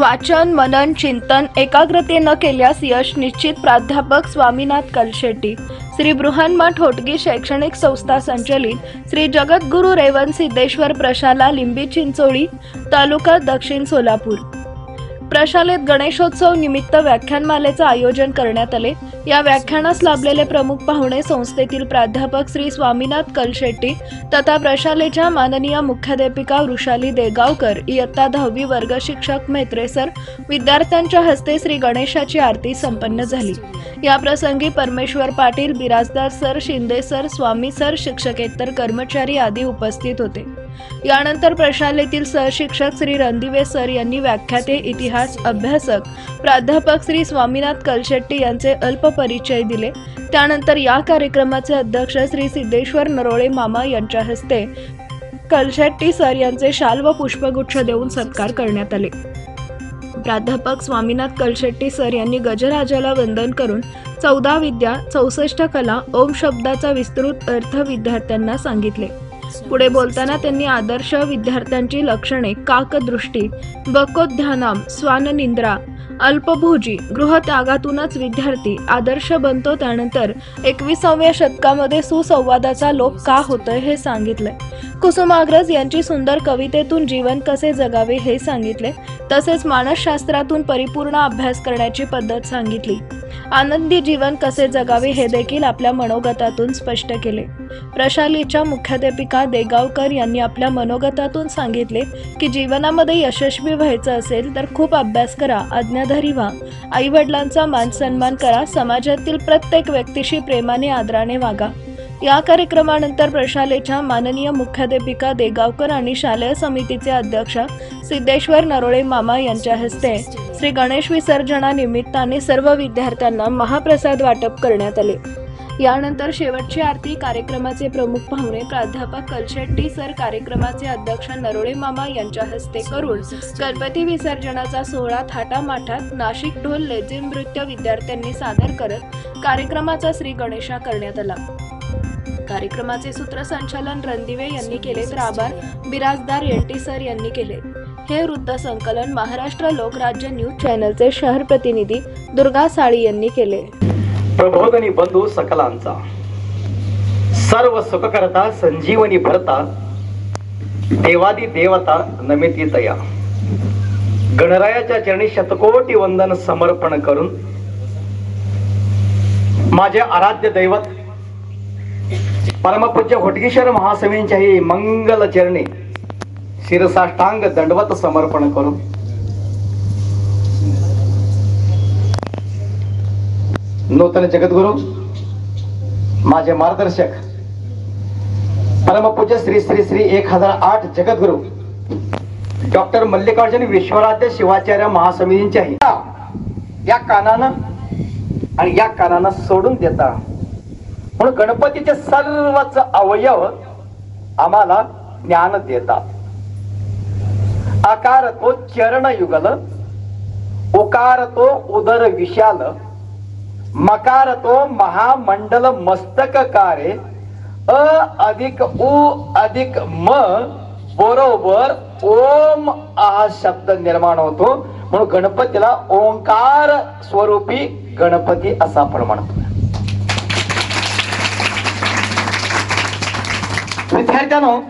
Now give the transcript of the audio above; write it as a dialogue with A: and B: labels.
A: वाचन, मनन, चिंतन एकाग्रतेनं केल्यास यश निश्चित. प्राध्यापक स्वामीनाथ कलशेट्टी, श्री बृहन्मठ होटगी शैक्षणिक संस्था संचलित श्री जगद्गुरु रेवण सिद्धेश्वर प्रशाला, लिंबी चिंचोळी तालुका, दक्षिण सोलापूर. प्रशालेत गणेशोत्सव निमित्त व्याख्यानमालेचं आयोजन करण्यात आले. या व्याख्यानास लाभलेले प्रमुख पाहुणे संस्थेतील प्राध्यापक श्री स्वामीनाथ कलशेट्टी तथा प्रशालेच्या माननीय मुख्याध्यापिका वृषाली देगावकर, इयत्ता 10वी वर्ग शिक्षक म्हेत्रे सर. विद्यार्थ्यांच्या हस्ते श्री गणेशाची आरती संपन्न झाली. या प्रसंगी परमेश्वर पाटील, बिराजदार सर, शिंदे सर, स्वामी सर, शिक्षकेतर कर्मचारी आदी उपस्थित होते. यानंतर प्रशालेतील सहशिक्षक श्री रणदिवे सर यांनी व्याख्याते, इतिहास अभ्यासक प्राध्यापक श्री स्वामीनाथ कलशेट्टी यांचे अल्प परिचय दिले. त्यानंतर या कार्यक्रमाचे अध्यक्ष श्री सिद्धेश्वर नरोळे मामा यांच्या हस्ते कलशेट्टी सर यांचे शाल व पुष्पगुच्छ देऊन सत्कार करण्यात आले. प्राध्यापक स्वामीनाथ कलशेट्टी सर यांनी गजराजाला वंदन करून 14 विद्या 64 कला ओम शब्दाचा विस्तृत अर्थ विद्यार्थ्यांना सांगितले. पुढे बोलताना त्यांनी आदर्श विद्यार्थ्यांची लक्षणे, काकदृष्टी, बकोध्यानाम, स्वाननिंद्रा, अल्पभोजी, गृहत्यागातूनच विद्यार्थी आदर्श बनतो. त्यानंतर 21व्या शतकामध्ये सुसंवादाचा लोप का होतोय हे सांगितले. कुसुमाग्रज यांची सुंदर कवितेतून जीवन कसे जगावे हे सांगितले. तसेच मानसशास्त्रातून परिपूर्ण अभ्यास करण्याची पद्धत सांगितली. आनंदी जीवन कसे जगावे हे देखील आपल्या मनोगतातून स्पष्ट केले. प्रशालेच्या मुख्याध्यापिका देगावकर यांनी आपल्या मनोगतातून सांगितले की जीवनामध्ये यशस्वी व्हायचं असेल तर खूप अभ्यास करा, आज्ञाधारी व्हा, आई वडिलांचा मान सन्मान करा, समाजातील प्रत्येक व्यक्तीशी प्रेमाने आदराने वागा. या कार्यक्रमानंतर प्रशालेच्या माननीय मुख्याध्यापिका देगावकर आणि शालेय समितीचे अध्यक्ष सिद्धेश्वर नरोळे मामा यांच्या हस्ते श्री गणेश विसर्जनानिमित्ताने सर्व विद्यार्थ्यांना महाप्रसाद वाटप करण्यात आले. यानंतर शेवटची आरती कार्यक्रमाचे प्रमुख पाहुणे प्राध्यापक कलशेट्टी सर, कार्यक्रमाचे अध्यक्ष नरोळे मामा यांच्या हस्ते करून गणपती विसर्जनाचा सोहळा थाटामाटात नाशिक ढोल लेझिम नृत्य विद्यार्थ्यांनी सादर करत कार्यक्रमाचा श्री गणेशा करण्यात आला. कार्यक्रमाचे सूत्रसंचालन रणदिवे यांनी केले तर आभार बिराजदार एनटी सर यांनी केले. हे वृत्तसंकलन महाराष्ट्र लोकराज्य न्यूज चॅनलचे शहर प्रतिनिधी दुर्गा साळी यांनी केले.
B: प्रबोधनी बंधू सकलांचा, सर्व सुखकर्ता संजीवनी भरता, देवादी देवता नमिती तया. गणरायाच्या चरणी शतकोटी वंदन समर्पण करून माझे आराध्य दैवत परमपूज्य होटगीश्वर महास्वामींच्याही मंगल चरणी शिरसाष्टांग दंडवत समर्पण करून नूतन जगद्गुरु माझे मार्गदर्शक परमपूज्य श्री श्री श्री 1008 जगद्गुरु डॉक्टर मल्लिकार्जुन विश्वराध्य शिवाचार्य महास्वामींच्याही या कानानं आणि या कानानं सोडून देता. म्हणून गणपतीचे सर्वच अवयव आम्हाला ज्ञान देतात. आकार तो चरण युगल, उकार तो उदर विशाल, मकार तो महामंडल मस्तक कारे, अ अधिक उ अधिक म बरोबर ओम हा शब्द निर्माण होतो. म्हणून गणपतीला ओंकार स्वरूपी गणपती असा आपण म्हणतो. विद्यार्थ्यांनो,